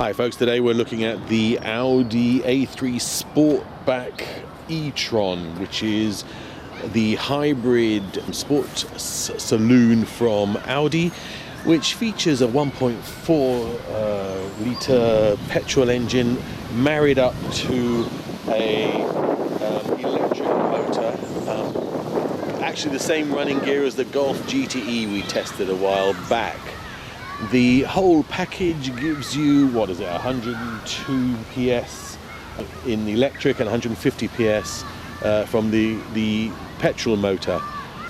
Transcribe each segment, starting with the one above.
Hi folks, today we're looking at the Audi A3 Sportback e-tron, which is the hybrid sport saloon from Audi, which features a 1.4 litre petrol engine married up to a electric motor. Actually the same running gear as the Golf GTE we tested a while back. The whole package gives you, 102 PS in the electric and 150 PS from the petrol motor.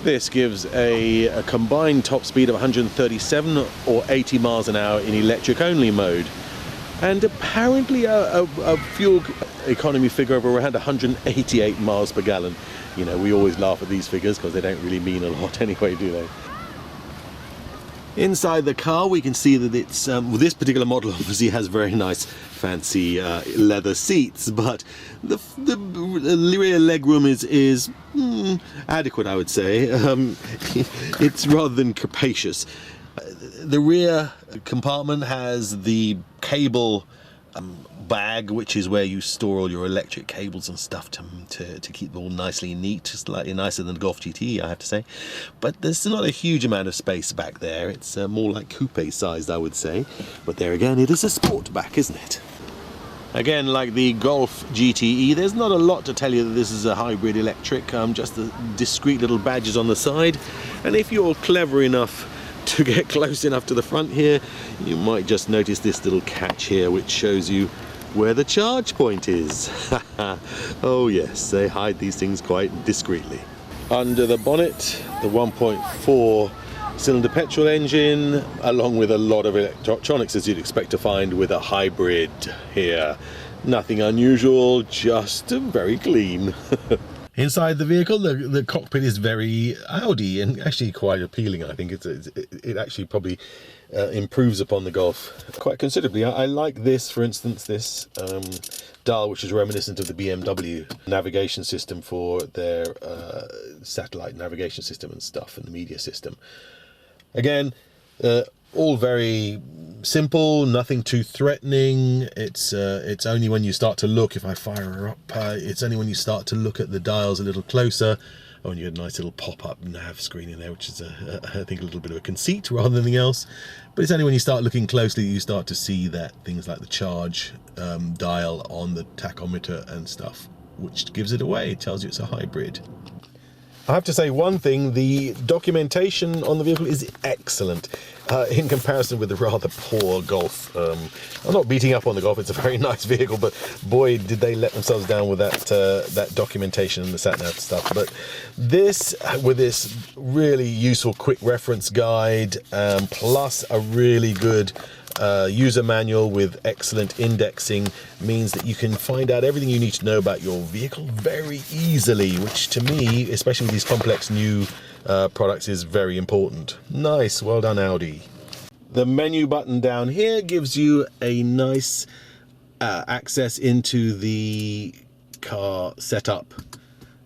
This gives a combined top speed of 137 or 80 miles an hour in electric only mode, and apparently a fuel economy figure of around 188 miles per gallon. You know, we always laugh at these figures because they don't really mean a lot anyway, do they? Inside the car we can see that it's, well, this particular model obviously has very nice fancy leather seats, but the rear legroom is adequate, I would say. It's rather than capacious. The rear compartment has the cable bag, which is where you store all your electric cables and stuff to keep them all nicely neat, slightly nicer than the Golf GTE, I have to say. But there's not a huge amount of space back there. It's more like coupe sized, I would say. But there again, it is a Sportback, isn't it? Again, like the Golf GTE, there's not a lot to tell you that this is a hybrid electric, just the discrete little badges on the side. And if you're clever enough to get close enough to the front here, you might just notice this little catch here which shows you where the charge point is. Oh yes, they hide these things quite discreetly. Under the bonnet, the 1.4 cylinder petrol engine, along with a lot of electronics as you'd expect to find with a hybrid here. Nothing unusual, just very clean. Inside the vehicle, the cockpit is very Audi and actually quite appealing. I think it actually probably improves upon the Golf quite considerably. I like this, for instance, this dial, which is reminiscent of the BMW navigation system for their satellite navigation system and stuff, and the media system. Again, all very simple, nothing too threatening. It's only when you start to look, if I fire her up, it's only when you start to look at the dials a little closer. Oh, and you get a nice little pop-up nav screen in there, which is I think a little bit of a conceit rather than anything else. But it's only when you start looking closely you start to see that things like the charge dial on the tachometer and stuff, which gives it away. It tells you it's a hybrid. I have to say one thing, the documentation on the vehicle is excellent in comparison with the rather poor Golf. I'm not beating up on the Golf, it's a very nice vehicle, but boy did they let themselves down with that documentation and the sat-nav stuff. But this, with this really useful quick reference guide, plus a really good user manual with excellent indexing, means that you can find out everything you need to know about your vehicle very easily, which to me, especially with these complex new products, is very important. Nice, well done Audi. The menu button down here gives you a nice access into the car setup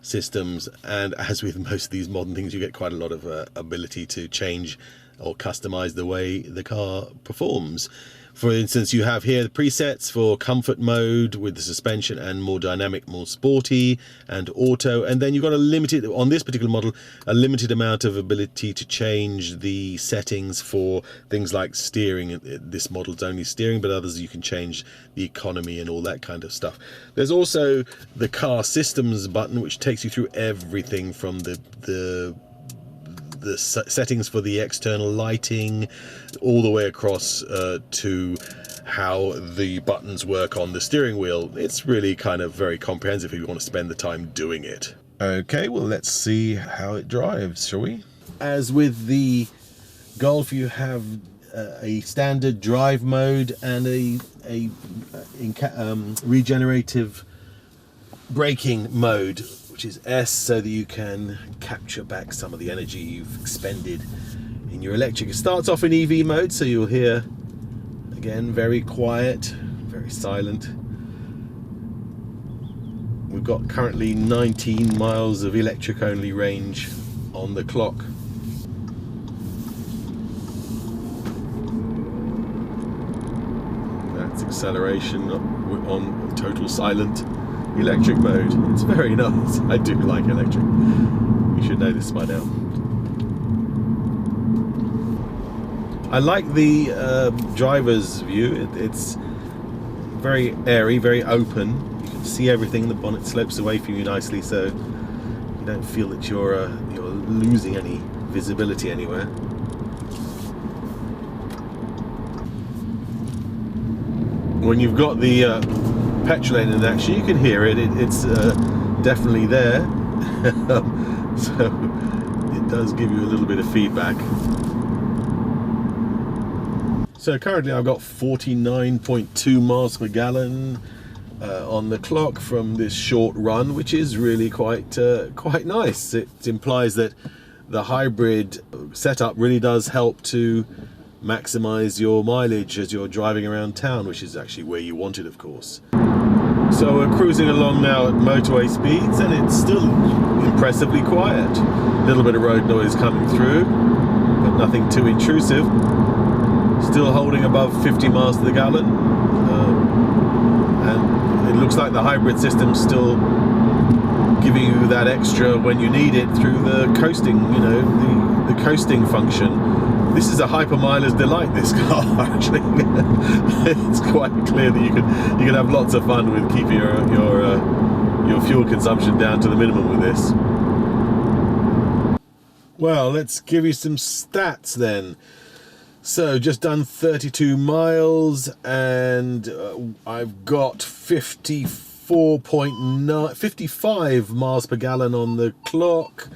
systems, and as with most of these modern things, you get quite a lot of ability to change or customize the way the car performs. For instance, you have here the presets for comfort mode with the suspension and more dynamic, more sporty and auto, and then you've got a limited, on this particular model, a limited amount of ability to change the settings for things like steering. This model's only steering, but others you can change the economy and all that kind of stuff. There's also the car systems button, which takes you through everything from the settings for the external lighting all the way across to how the buttons work on the steering wheel. It's really kind of very comprehensive if you want to spend the time doing it. Okay, well let's see how it drives, shall we? As with the Golf, you have a standard drive mode and a regenerative braking mode, which is S, so that you can capture back some of the energy you've expended in your electric. It starts off in EV mode, so you'll hear, again, very quiet, very silent. We've got currently 19 miles of electric only range on the clock. its acceleration on total silent electric mode. It's very nice. I do like electric. You should know this by now. I like the driver's view. It's very airy, very open. You can see everything. The bonnet slopes away from you nicely, so you don't feel that you're losing any visibility anywhere. When you've got the petrol engine in action, you can hear it. It's definitely there. So it does give you a little bit of feedback. So currently I've got 49.2 miles per gallon on the clock from this short run, which is really quite nice. It implies that the hybrid setup really does help to maximize your mileage as you're driving around town, which is actually where you want it, of course. So we're cruising along now at motorway speeds, and it's still impressively quiet. A little bit of road noise coming through, but nothing too intrusive. Still holding above 50 miles to the gallon, and it looks like the hybrid system's still giving you that extra when you need it through the coasting, you know, the coasting function. This is a hypermiler's delight, this car, actually. It's quite clear that you can have lots of fun with keeping your fuel consumption down to the minimum with this. Well, let's give you some stats then. So just done 32 miles, and I've got 55 miles per gallon on the clock,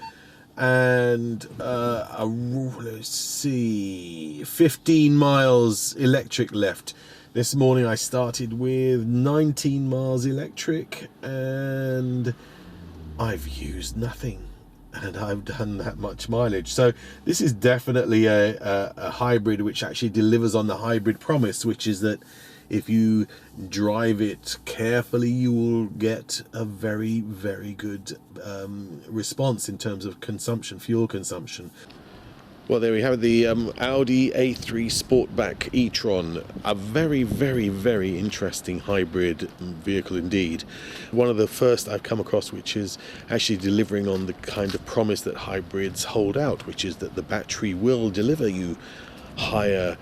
and let's see, 15 miles electric left. This morning I started with 19 miles electric, and I've used nothing. And I've done that much mileage. So this is definitely a hybrid which actually delivers on the hybrid promise, which is that if you drive it carefully, you will get a very, very good response in terms of consumption, fuel consumption. Well, there we have the Audi A3 Sportback e-tron, a very, very, very interesting hybrid vehicle indeed. One of the first I've come across which is actually delivering on the kind of promise that hybrids hold out, which is that the battery will deliver you higher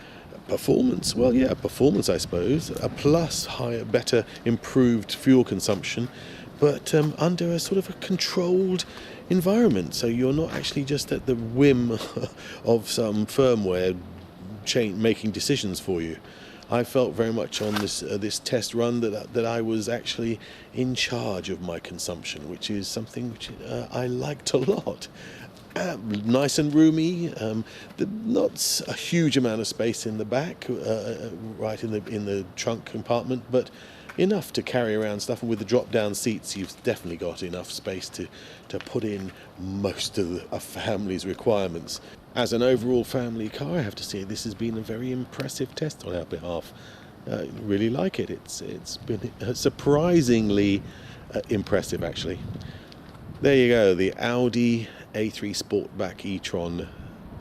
performance. Well, yeah, performance, I suppose, a plus higher, better, improved fuel consumption, but under a sort of a controlled environment, so you're not actually just at the whim of some firmware making decisions for you. I felt very much on this test run that I was actually in charge of my consumption, which is something which I liked a lot. Nice and roomy, not a huge amount of space in the back, right in the trunk compartment, but enough to carry around stuff, and with the drop-down seats you've definitely got enough space to put in most of a family's requirements. As an overall family car, I have to say this has been a very impressive test on our behalf. Really like it. It's been surprisingly impressive, actually. There you go, the Audi A3 Sportback e-tron,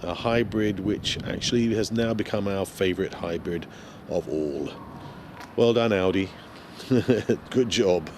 a hybrid which actually has now become our favourite hybrid of all. Well done, Audi. Good job.